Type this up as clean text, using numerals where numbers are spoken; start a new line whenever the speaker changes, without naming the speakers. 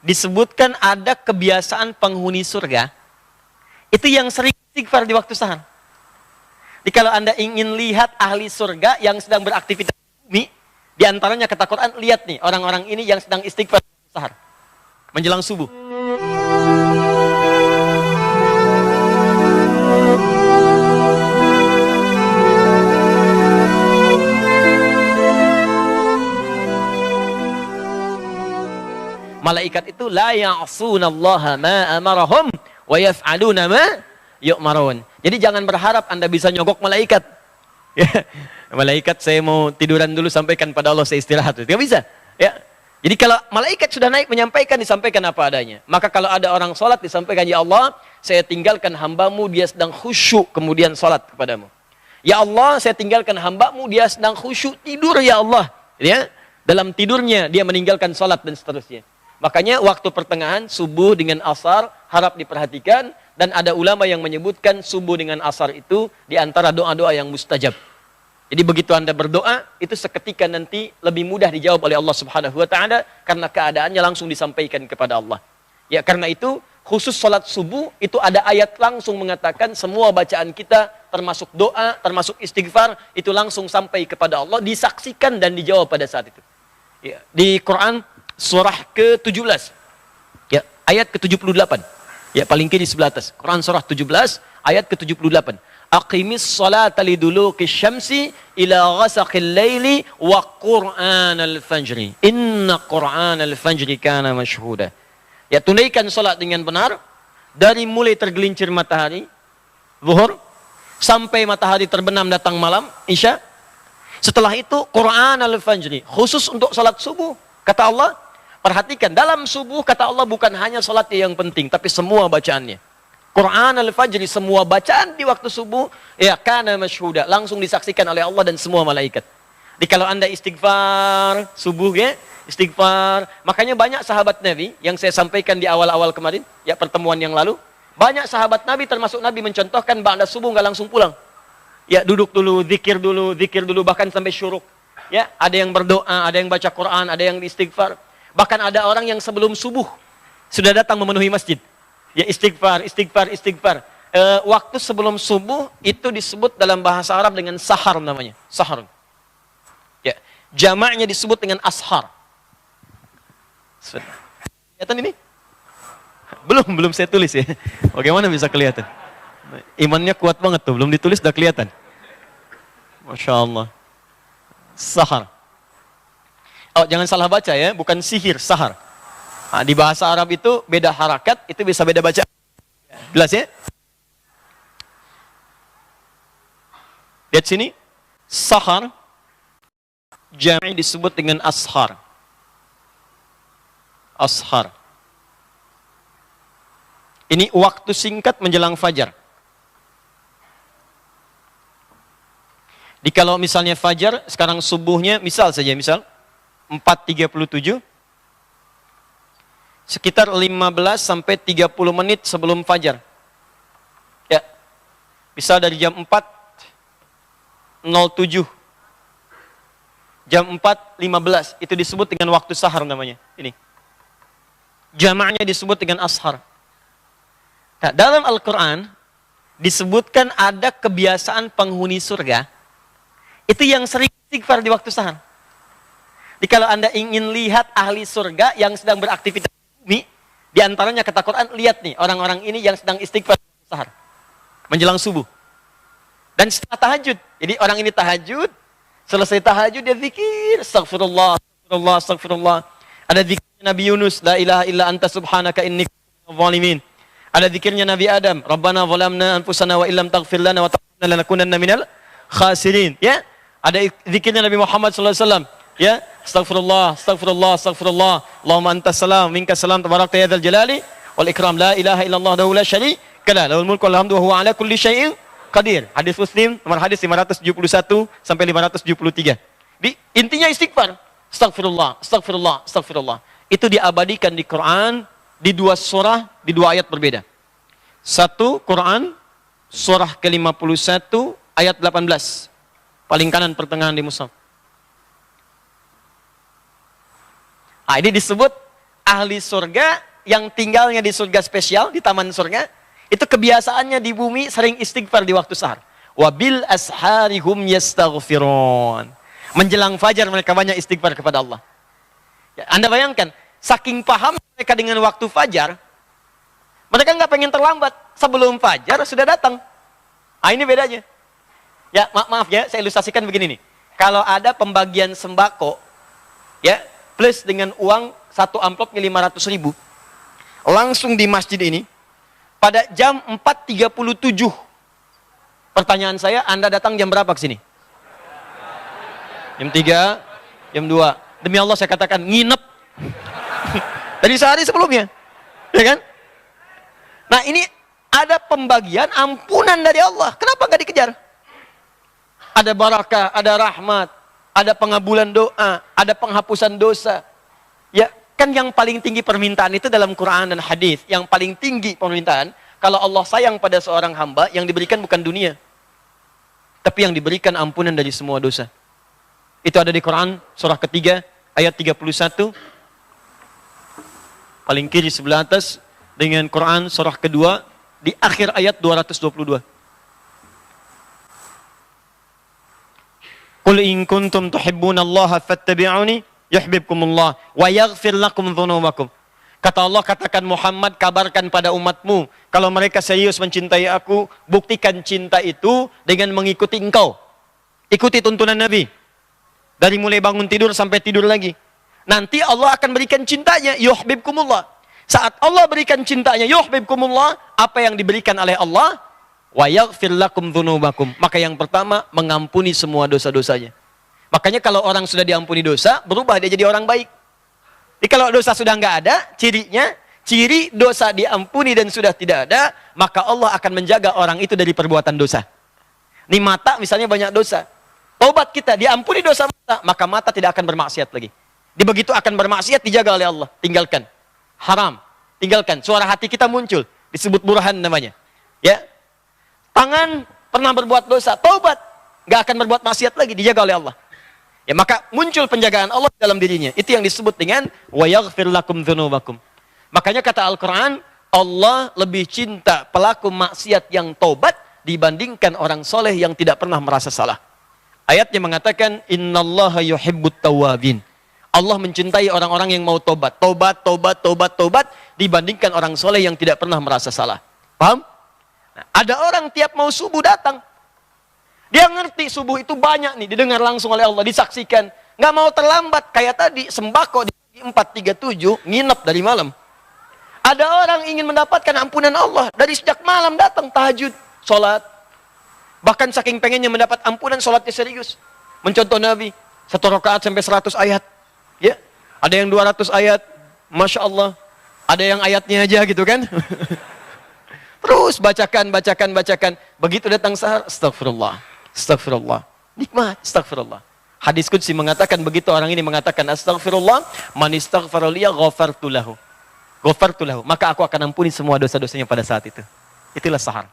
disebutkan ada kebiasaan penghuni surga, itu yang sering istighfar di waktu sahar. Jadi kalau Anda ingin lihat ahli surga yang sedang beraktivitas di bumi, di antaranya kata Quran, lihat nih orang-orang ini yang sedang istighfar di waktu sahar, menjelang subuh. Malaikat itu la ya'sunallaha ma amarahum wa yaf'aluna ma yu'marun. Jadi jangan berharap Anda bisa nyogok malaikat. Ya, malaikat saya mau tiduran dulu, sampaikan pada Allah saya istirahat. Tidak bisa. Ya. Jadi kalau malaikat sudah naik menyampaikan, disampaikan apa adanya. Maka kalau ada orang sholat disampaikan, ya Allah, saya tinggalkan hambamu, dia sedang khusyuk, kemudian sholat kepadamu. Ya Allah, saya tinggalkan hambamu, dia sedang khusyuk tidur, ya Allah. Ya, dalam tidurnya dia meninggalkan sholat dan seterusnya. Makanya waktu pertengahan subuh dengan asar harap diperhatikan, dan ada ulama yang menyebutkan subuh dengan asar itu di antara doa-doa yang mustajab. Jadi begitu Anda berdoa, itu seketika nanti lebih mudah dijawab oleh Allah Subhanahu wa taala karena keadaannya langsung disampaikan kepada Allah. Ya, karena itu khusus salat subuh itu ada ayat langsung mengatakan semua bacaan kita termasuk doa, termasuk istighfar itu langsung sampai kepada Allah, disaksikan dan dijawab pada saat itu. Ya, di Quran surah ke-17. Ya, ayat ke-78. Ya, paling kiri sebelah atas. Quran surah 17 ayat ke-78. Aqimis salata liduluki syamsi ila ghasaqil laili wa qur'anal fajri. Inna qur'anal fajri kana mashhuda. Ya, tunaikan salat dengan benar dari mulai tergelincir matahari zuhur sampai matahari terbenam datang malam isya. Setelah itu qur'anal fajri, khusus untuk salat subuh. Kata Allah, perhatikan dalam subuh kata Allah bukan hanya salatnya yang penting tapi semua bacaannya. Quran al-Fajri, semua bacaan di waktu subuh, ya kana masyhuda, langsung disaksikan oleh Allah dan semua malaikat. Jadi kalau Anda istighfar subuh ya, istighfar. Makanya banyak sahabat Nabi yang saya sampaikan di awal-awal kemarin, ya pertemuan yang lalu, banyak sahabat Nabi termasuk Nabi mencontohkan ba'da subuh nggak langsung pulang. Ya duduk dulu, zikir dulu bahkan sampai syuruk. Ya, ada yang berdoa, ada yang baca Quran, ada yang istighfar. Bahkan ada orang yang sebelum subuh sudah datang memenuhi masjid. Ya istighfar. Waktu sebelum subuh itu disebut dalam bahasa Arab dengan sahar namanya. Sahar. Ya, jamaknya disebut dengan ashar. Kelihatan ini? Belum saya tulis ya. Bagaimana bisa kelihatan? Imannya kuat banget tuh, belum ditulis udah kelihatan. Masya Allah. Sahar. Oh, jangan salah baca ya, bukan sihir, sahar. Nah, di bahasa Arab itu beda harakat, itu bisa beda baca. Jelas ya? Lihat sini. Sahar. Jami' disebut dengan ashar. Ashar. Ini waktu singkat menjelang fajar. Di kalau misalnya fajar, sekarang subuhnya, misal 4.37. Sekitar 15 sampai 30 menit sebelum fajar. Ya. Bisa dari jam 4.07. Jam 4.15 itu disebut dengan waktu sahar namanya. Ini. Jamaknya disebut dengan ashar. Nah, dalam Al-Qur'an disebutkan ada kebiasaan penghuni surga itu yang sering istighfar di waktu sahar. Jadi kalau Anda ingin lihat ahli surga yang sedang beraktivitas bumi, di antaranya kata Quran, lihat nih orang-orang ini yang sedang istighfar sahar menjelang subuh dan setelah tahajud. Jadi orang ini tahajud, selesai tahajud dia zikir astagfirullah. Ada zikirnya Nabi Yunus, la ilaha illa anta subhanaka inni kuntu minadh dhalimin. Ada zikirnya Nabi Adam, rabbana zalamna anfusana wa illam taghfir lana wa tarhamna lanakunanna minal khasirin. Ya, ada zikirnya Nabi Muhammad sallallahu alaihi wasallam, ya, astagfirullah. Allahumma antas salam, minkas salam, tabarakta ya dzal jalali wal ikram, la ilaha illallah wa la syarika lah, lahul mulku wal hamdu wa huwa ala kulli syai'in qadir. Hadis Muslim nomor hadis 571 sampai 573. Intinya istighfar. Astagfirullah. Itu diabadikan di Quran di dua surah, di dua ayat berbeda. Satu Quran surah ke-51 ayat 18. Paling kanan pertengahan di mushaf. Ini disebut ahli surga yang tinggalnya di surga spesial, di taman surga, itu kebiasaannya di bumi sering istighfar di waktu sahar. Wabil asharihum yastaghfirun. Menjelang fajar mereka banyak istighfar kepada Allah. Ya, Anda bayangkan, saking paham mereka dengan waktu fajar, mereka nggak pengen terlambat. Sebelum fajar sudah datang. Ini bedanya. Ya, maaf ya, saya ilustrasikan begini nih. Kalau ada pembagian sembako, ya, plus dengan uang satu amplopnya 500.000, langsung di masjid ini, pada jam 4.37. Pertanyaan saya, Anda datang jam berapa ke sini? Jam 3, jam 2. Demi Allah saya katakan, nginep. Dari sehari sebelumnya. Ya kan? Nah ini ada pembagian ampunan dari Allah. Kenapa nggak dikejar? Ada barakah, ada rahmat, ada pengabulan doa, ada penghapusan dosa. Ya, kan yang paling tinggi permintaan itu dalam Quran dan hadis. Yang paling tinggi permintaan, kalau Allah sayang pada seorang hamba, yang diberikan bukan dunia, tapi yang diberikan ampunan dari semua dosa. Itu ada di Quran, surah ketiga, ayat 31. Paling kiri sebelah atas, dengan Quran, surah kedua, di akhir ayat 222. Qul in kuntum tuhibbunallaha fattabi'uni yuhibbukumullah wa yaghfir lakum dzunubakum. Kata Allah, katakan Muhammad, kabarkan pada umatmu, kalau mereka serius mencintai aku, buktikan cinta itu dengan mengikuti engkau. Ikuti tuntunan Nabi. Dari mulai bangun tidur sampai tidur lagi. Nanti Allah akan berikan cintanya, yuhibbukumullah. Saat Allah berikan cintanya, yuhibbukumullah, apa yang diberikan oleh Allah? Wa yaghfir lakum dzunubakum. Maka yang pertama, mengampuni semua dosa-dosanya. Makanya kalau orang sudah diampuni dosa, berubah dia jadi orang baik. Jadi kalau dosa sudah nggak ada, cirinya, ciri dosa diampuni dan sudah tidak ada, maka Allah akan menjaga orang itu dari perbuatan dosa. Ini mata misalnya banyak dosa. Taubat kita, diampuni dosa mata, maka mata tidak akan bermaksiat lagi. Di begitu akan bermaksiat, dijaga oleh Allah. Tinggalkan. Haram. Tinggalkan. Suara hati kita muncul. Disebut burhan namanya. Ya. Tangan pernah berbuat dosa, taubat, nggak akan berbuat maksiat lagi, dijaga oleh Allah. Ya, maka muncul penjagaan Allah dalam dirinya. Itu yang disebut dengan wa yaghfir lakum dzunubakum. Makanya kata Al-Qur'an, Allah lebih cinta pelaku maksiat yang taubat dibandingkan orang soleh yang tidak pernah merasa salah. Ayatnya mengatakan innallaha yuhibbut tawwabin. Allah mencintai orang-orang yang mau tobat. Tobat dibandingkan orang soleh yang tidak pernah merasa salah. Paham? Nah, ada orang tiap mau subuh datang. Dia ngerti subuh itu banyak nih, didengar langsung oleh Allah, disaksikan. Nggak mau terlambat, kayak tadi, sembako di 4.37, nginep dari malam. Ada orang ingin mendapatkan ampunan Allah, dari sejak malam datang, tahajud, sholat. Bahkan saking pengennya mendapat ampunan, sholatnya serius. Mencontoh Nabi, 1 rakaat sampai 100 ayat. Ya, ada yang 200 ayat, Masya Allah. Ada yang ayatnya aja gitu kan. Terus bacakan. Begitu datang sahar, astagfirullah. Nikmat, astagfirullah. Hadis qudsi mengatakan, begitu orang ini mengatakan astagfirullah, man istaghfara liya ghafartu lahu. Maka aku akan ampuni semua dosa-dosanya pada saat itu. Itulah sahar.